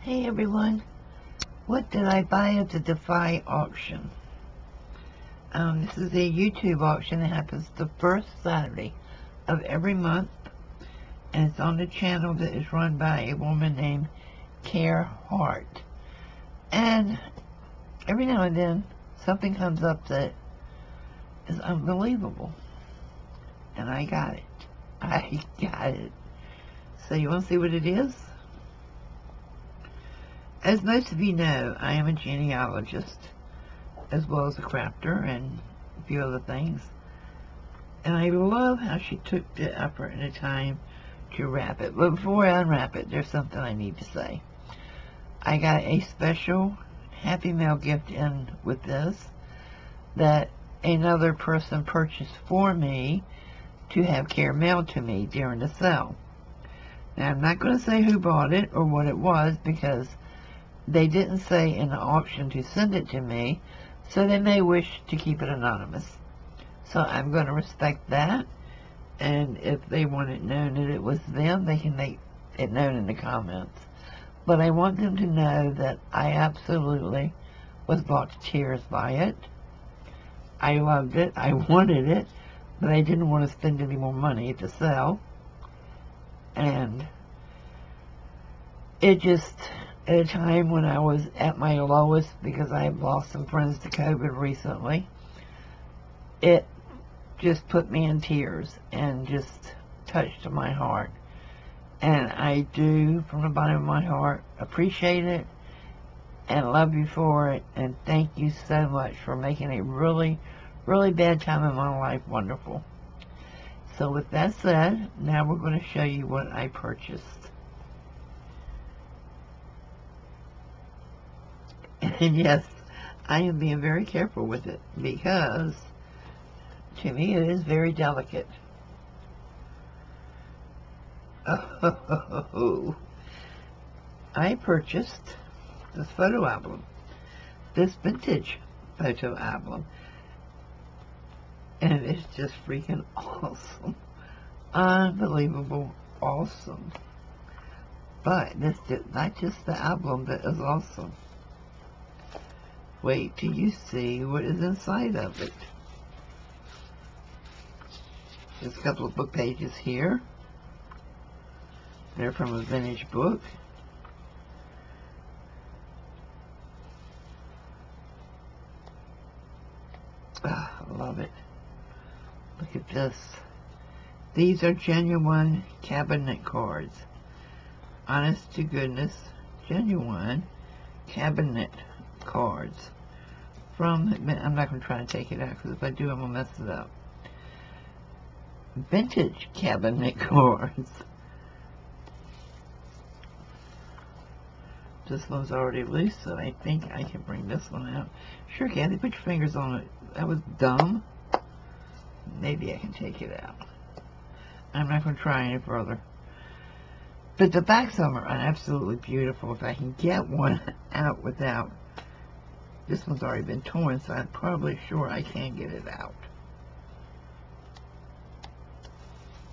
Hey everyone, what did I buy at the Dafi auction? This is a YouTube auction that happens the first Saturday of every month, and it's on the channel that is run by a woman named Care Hart. And every now and then something comes up that is unbelievable, and I got it. I got it. So you want to see what it is? As most of you know, I am a genealogist as well as a crafter and a few other things. And I love how she took the effort and the time to wrap it. But before I unwrap it, there's something I need to say. I got a special Happy Mail gift in with this that another person purchased for me to have Care mailed to me during the sale. Now, I'm not going to say who bought it or what it was because they didn't say in the auction to send it to me, so they may wish to keep it anonymous. So I'm going to respect that, and if they want it known that it was them, they can make it known in the comments. But I want them to know that I absolutely was brought to tears by it. I loved it. I wanted it, but I didn't want to spend any more money to sell. And it just, at a time when I was at my lowest because I have lost some friends to COVID recently, it just put me in tears and just touched my heart. And I do, from the bottom of my heart, appreciate it and love you for it, and thank you so much for making a really, really bad time in my life wonderful. So with that said, now we're going to show you what I purchased. And yes, I am being very careful with it because to me it is very delicate. Oh, I purchased this photo album, this vintage photo album, and it's just freaking awesome. Unbelievable awesome. But this is not just the album that is awesome. Wait till you see what is inside of it. There's a couple of book pages here. They're from a vintage book. I love it. Look at this. These are genuine cabinet cards. Honest to goodness, genuine cabinet cards. I'm not going to try to take it out because if I do, I'm going to mess it up. Vintage cabinet cards. This one's already loose, so I think I can bring this one out. Sure, Kathie, put your fingers on it. That was dumb. Maybe I can take it out. I'm not going to try any further. But the backs of them are absolutely beautiful. If I can get one out without... This one's already been torn, so I'm probably sure I can get it out.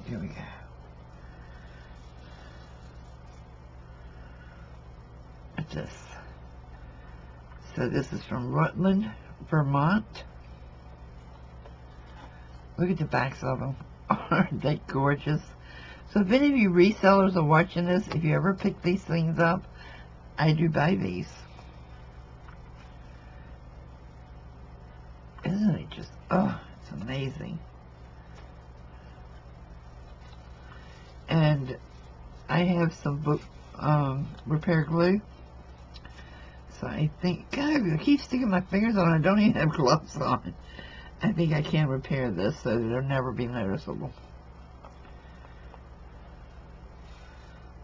Here we go. What's this? So this is from Rutland, Vermont. Look at the backs of them. Aren't they gorgeous? So if any of you resellers are watching this, if you ever pick these things up, I do buy these. Isn't it just, oh, it's amazing. And I have some book repair glue. So I think, God, I keep sticking my fingers on it. I don't even have gloves on. I think I can repair this so that it'll never be noticeable.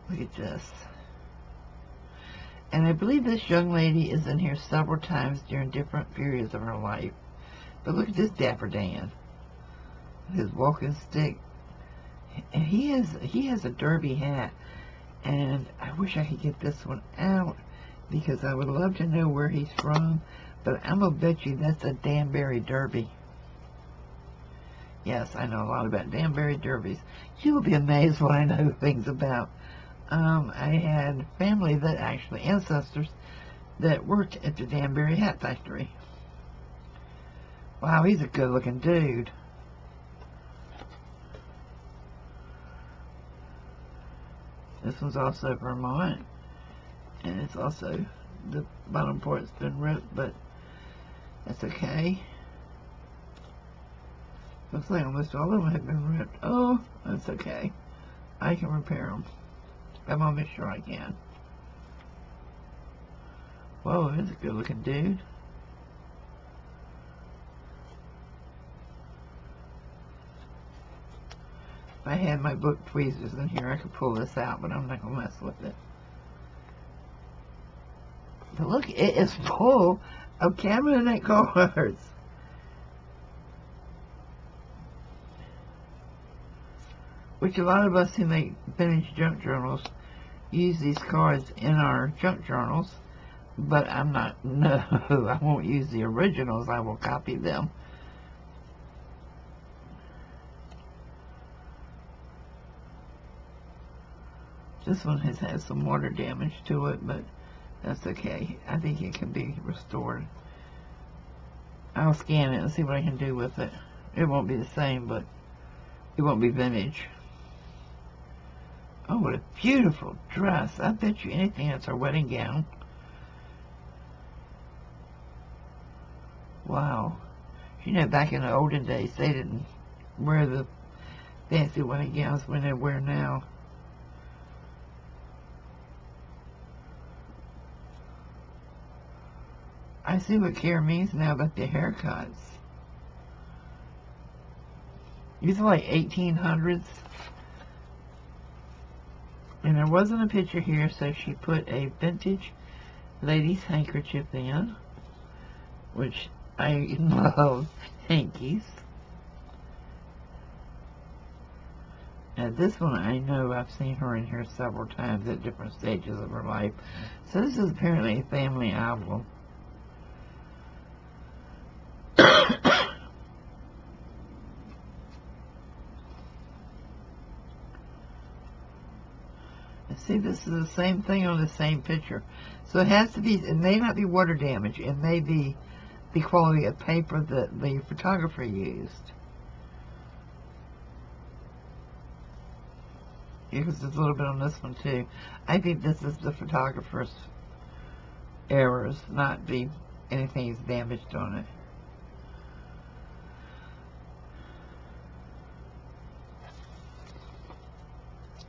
Look at this. And I believe this young lady is in here several times during different periods of her life. But look at this Dapper Dan. His walking stick. And he has a derby hat. And I wish I could get this one out because I would love to know where he's from. But I'm going to bet you that's a Danbury Derby. Yes, I know a lot about Danbury Derbies. You will be amazed what I know things about. I had family that actually, ancestors, that worked at the Danbury Hat Factory. Wow, he's a good-looking dude. This one's also Vermont, and it's also, the bottom part's been ripped, but that's okay. Looks like almost all of them have been ripped. Oh, that's okay. I can repair them. I'm gonna make sure I can. Whoa, that's a good-looking dude. If I had my book tweezers in here, I could pull this out, but I'm not gonna mess with it. But look, it is full of cabinet cards. Which a lot of us who make vintage junk journals use these cards in our junk journals, but I'm not, no, I won't use the originals, I will copy them. This one has had some water damage to it, but that's okay. I think it can be restored. I'll scan it and see what I can do with it. It won't be the same, but it won't be vintage. Oh, what a beautiful dress. I bet you anything that's her wedding gown. Wow. You know, back in the olden days, they didn't wear the fancy wedding gowns when they wear now. I see what Kara means now about the haircuts. These are like 1800s. And there wasn't a picture here, so she put a vintage lady's handkerchief in, which I love hankies. Now this one, I know I've seen her in here several times at different stages of her life. So this is apparently a family album. See, this is the same thing on the same picture. So it has to be, it may not be water damage. It may be the quality of paper that the photographer used. Because there's a little bit on this one too. I think this is the photographer's errors, not the anything's damaged on it.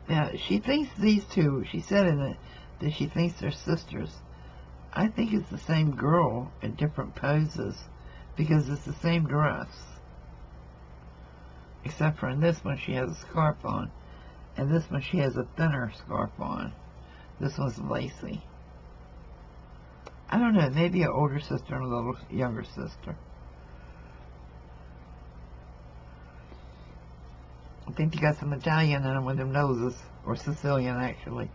Now, she thinks these two, she said in it that she thinks they're sisters. I think it's the same girl in different poses because it's the same dress. Except for in this one she has a scarf on. And this one she has a thinner scarf on. This one's lacy. I don't know, maybe an older sister and a little younger sister. I think you got some Italian in them with them noses, or Sicilian actually.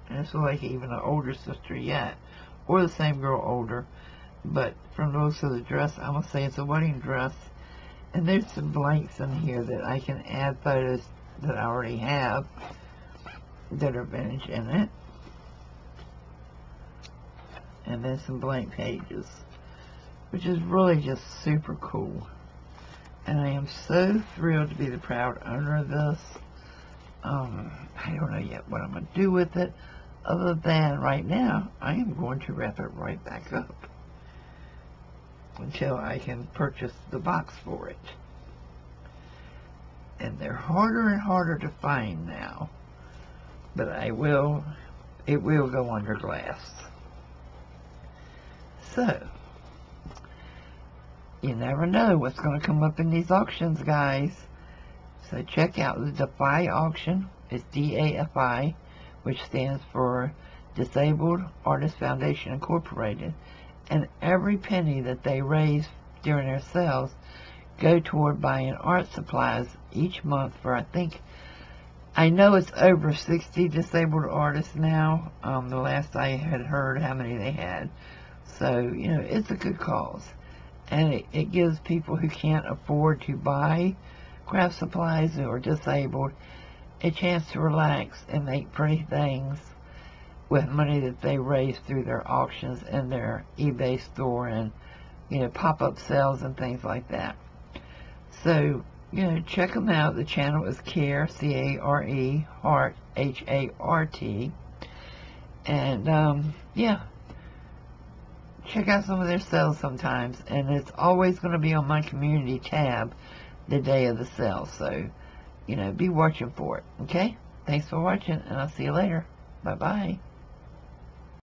And it's like even an older sister yet, or the same girl older, but from the looks of the dress, I'm going to say it's a wedding dress. And there's some blanks in here that I can add photos that I already have that are vintage in it. And then some blank pages, which is really just super cool. And I am so thrilled to be the proud owner of this. I don't know yet what I'm going to do with it, other than right now, I am going to wrap it right back up until I can purchase the box for it. And they're harder and harder to find now, but it will go under glass. So, you never know what's going to come up in these auctions, guys. So check out the Dafi auction. It's DAFI, which stands for Disabled Artists Foundation Incorporated. And every penny that they raise during their sales go toward buying art supplies each month for, I know it's over 60 disabled artists now. The last I had heard how many they had. So, you know, it's a good cause. And it gives people who can't afford to buy craft supplies who are disabled a chance to relax and make pretty things with money that they raise through their auctions and their eBay store and, pop-up sales and things like that. So, check them out. The channel is Care, C-A-R-E, Heart, H-A-R-T. And, yeah, check out some of their sales sometimes. And it's always going to be on my community tab the day of the sale. So, be watching for it, okay? Thanks for watching, and I'll see you later. Bye-bye.